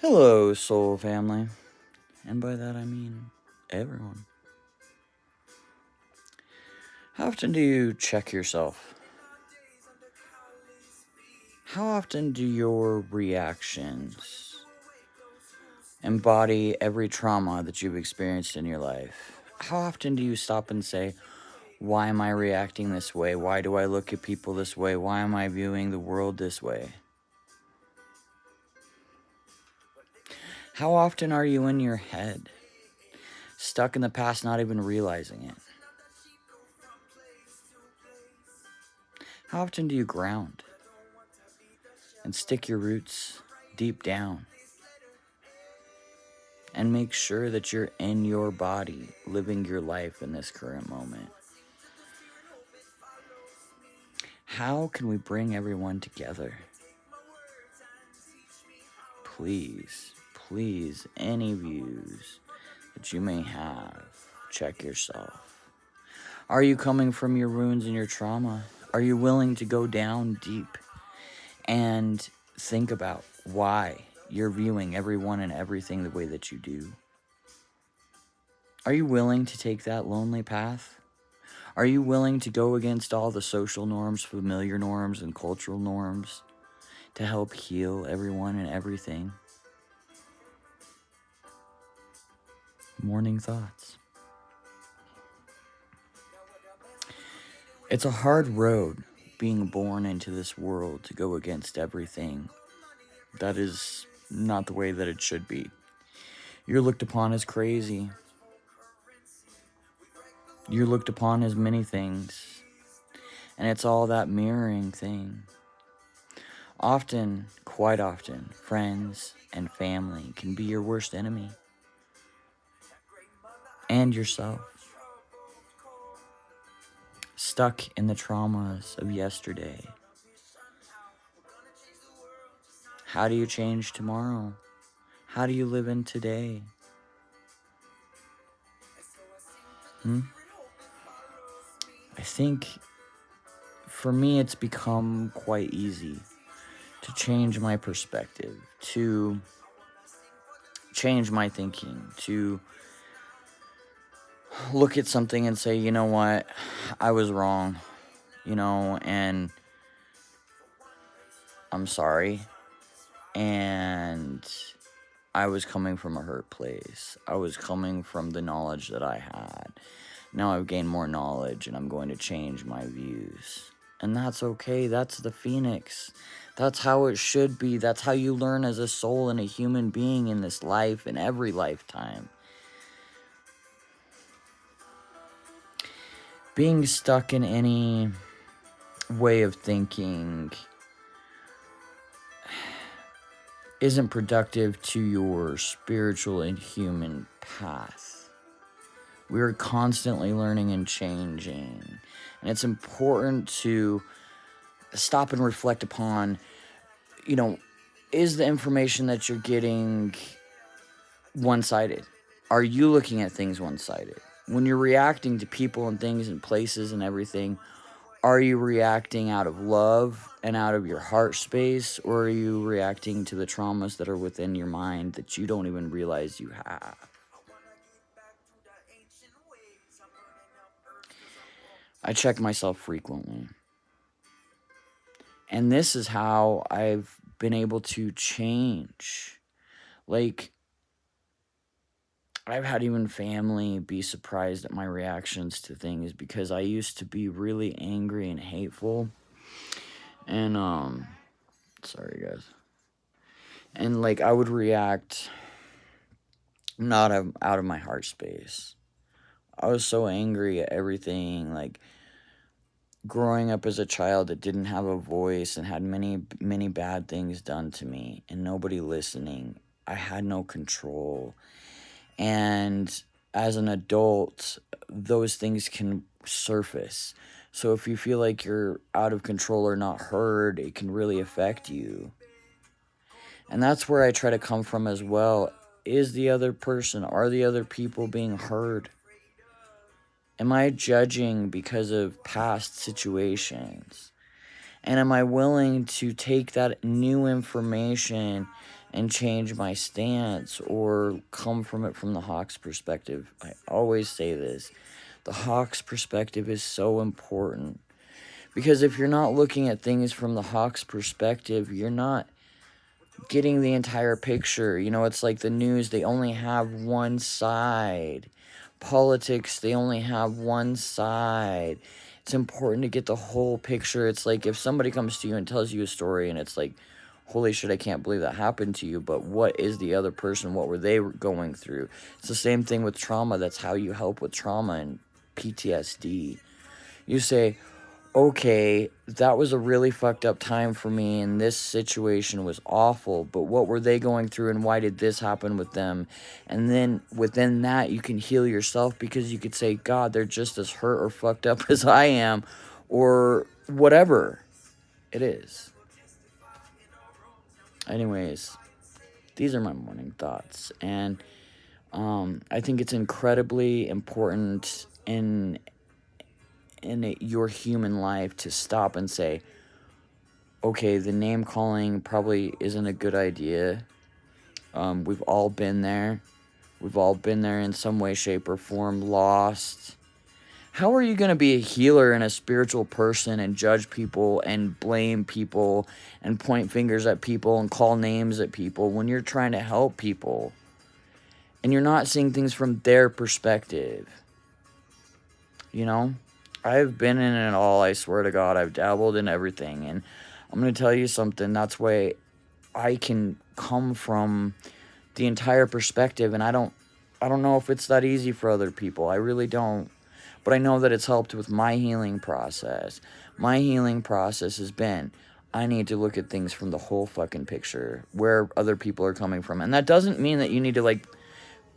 Hello, soul family. And by that I mean everyone. How often do you check yourself? How often do your reactions embody every trauma that you've experienced in your life? How often do you stop and say, why am I reacting this way? Why do I look at people this way? Why am I viewing the world this way? How often are you in your head, stuck in the past, not even realizing it? How often do you ground and stick your roots deep down and make sure that you're in your body, living your life in this current moment? How can we bring everyone together? Please, any views that you may have, check yourself. Are you coming from your wounds and your trauma? Are you willing to go down deep and think about why you're viewing everyone and everything the way that you do? Are you willing to take that lonely path? Are you willing to go against all the social norms, familiar norms, and cultural norms to help heal everyone and everything? Morning thoughts. It's a hard road being born into this world to go against everything. That is not the way that it should be. You're looked upon as crazy. You're looked upon as many things. And it's all that mirroring thing. Often, quite often, friends and family can be your worst enemy. And yourself. Stuck in the traumas of yesterday. How do you change tomorrow? How do you live in today? I think for me it's become quite easy to change my perspective, to change my thinking, to look at something and say, you know what, I was wrong, and I'm sorry, and I was coming from a hurt place. I was coming from the knowledge that I had. Now I've gained more knowledge and I'm going to change my views. And that's okay. That's the Phoenix. That's how it should be. That's how you learn as a soul and a human being in this life, in every lifetime. Being stuck in any way of thinking isn't productive to your spiritual and human path. We're constantly learning and changing. And it's important to stop and reflect upon, is the information that you're getting one-sided? Are you looking at things one-sided? When you're reacting to people and things and places and everything, are you reacting out of love and out of your heart space, or are you reacting to the traumas that are within your mind that you don't even realize you have? I check myself frequently. And this is how I've been able to change. Like, I've had even family be surprised at my reactions to things because I used to be really angry and hateful. And, sorry guys. And, I would react not out of my heart space. I was so angry at everything, growing up as a child that didn't have a voice and had many, many bad things done to me and nobody listening. I had no control. And as an adult, those things can surface. So if you feel like you're out of control or not heard, it can really affect you. And that's where I try to come from as well. Is the other person, are the other people being heard? Am I judging because of past situations? And am I willing to take that new information and change my stance or come from it from the Hawks perspective? I always say this. The Hawks perspective is so important. Because if you're not looking at things from the Hawks perspective, you're not getting the entire picture. You know, it's like the news, they only have one side. Politics, they only have one side. It's important to get the whole picture. It's like if somebody comes to you and tells you a story and it's like, holy shit, I can't believe that happened to you, but what is the other person? What were they going through? It's the same thing with trauma. That's how you help with trauma and PTSD. You say, okay, that was a really fucked up time for me and this situation was awful, but what were they going through and why did this happen with them? And then within that, you can heal yourself because you could say, God, they're just as hurt or fucked up as I am, or whatever it is. Anyways, these are my morning thoughts, and I think it's incredibly important in your human life to stop and say, okay, the name calling probably isn't a good idea. We've all been there. We've all been there in some way, shape, or form, lost. How are you going to be a healer and a spiritual person and judge people and blame people and point fingers at people and call names at people when you're trying to help people and you're not seeing things from their perspective? You know? I've been in it all, I swear to God. I've dabbled in everything, and I'm going to tell you something. That's why I can come from the entire perspective, and I don't know if it's that easy for other people. I really don't. But I know that it's helped with my healing process. My healing process has been, I need to look at things from the whole fucking picture, where other people are coming from. And that doesn't mean that you need to,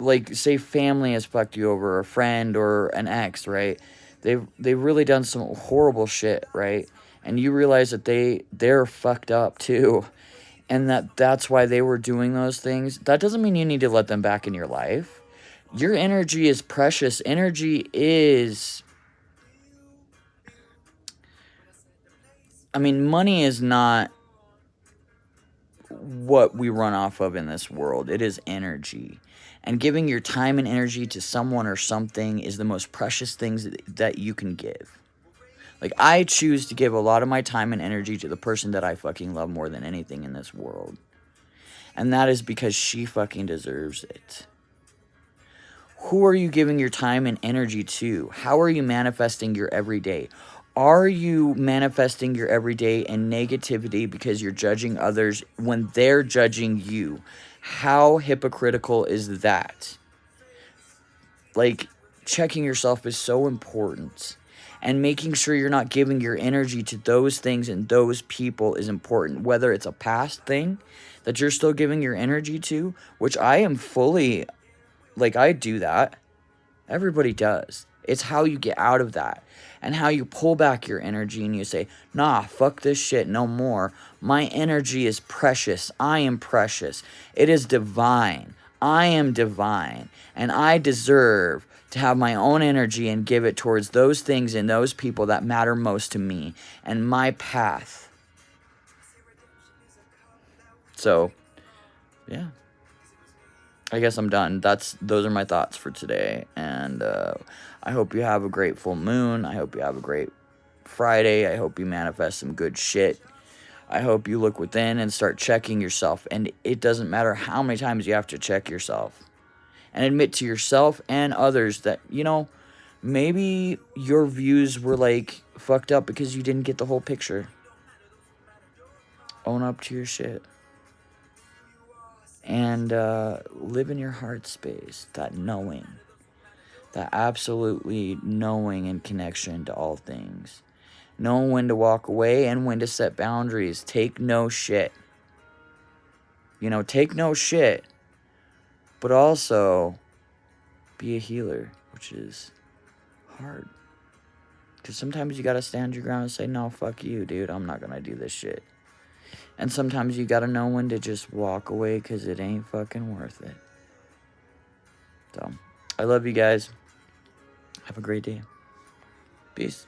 like say family has fucked you over, or a friend or an ex, right? They've really done some horrible shit, right? And you realize that they're fucked up too, and that's why they were doing those things. That doesn't mean you need to let them back in your life. Your energy is precious. Energy is, I mean, money is not what we run off of in this world. It is energy. And giving your time and energy to someone or something is the most precious things that you can give. Like, I choose to give a lot of my time and energy to the person that I fucking love more than anything in this world. And that is because she fucking deserves it. Who are you giving your time and energy to? How are you manifesting your everyday? Are you manifesting your everyday in negativity because you're judging others when they're judging you? How hypocritical is that? Like, checking yourself is so important. And making sure you're not giving your energy to those things and those people is important. Whether it's a past thing that you're still giving your energy to, which I am fully, like, I do that. Everybody does. It's how you get out of that. And how you pull back your energy and you say, nah, fuck this shit, no more. My energy is precious. I am precious. It is divine. I am divine. And I deserve to have my own energy and give it towards those things and those people that matter most to me and my path. So, yeah. I guess I'm done. Those are my thoughts for today. And I hope you have a great full moon. I hope you have a great Friday. I hope you manifest some good shit. I hope you look within and start checking yourself. And it doesn't matter how many times you have to check yourself. And admit to yourself and others that, you know, maybe your views were like fucked up because you didn't get the whole picture. Own up to your shit. And live in your heart space, that knowing, that absolutely knowing and connection to all things. Know when to walk away and when to set boundaries. Take no shit. You know, take no shit. But also be a healer, which is hard. Because sometimes you gotta stand your ground and say, no, fuck you, dude. I'm not gonna do this shit. And sometimes you gotta know when to just walk away because it ain't fucking worth it. So, I love you guys. Have a great day. Peace.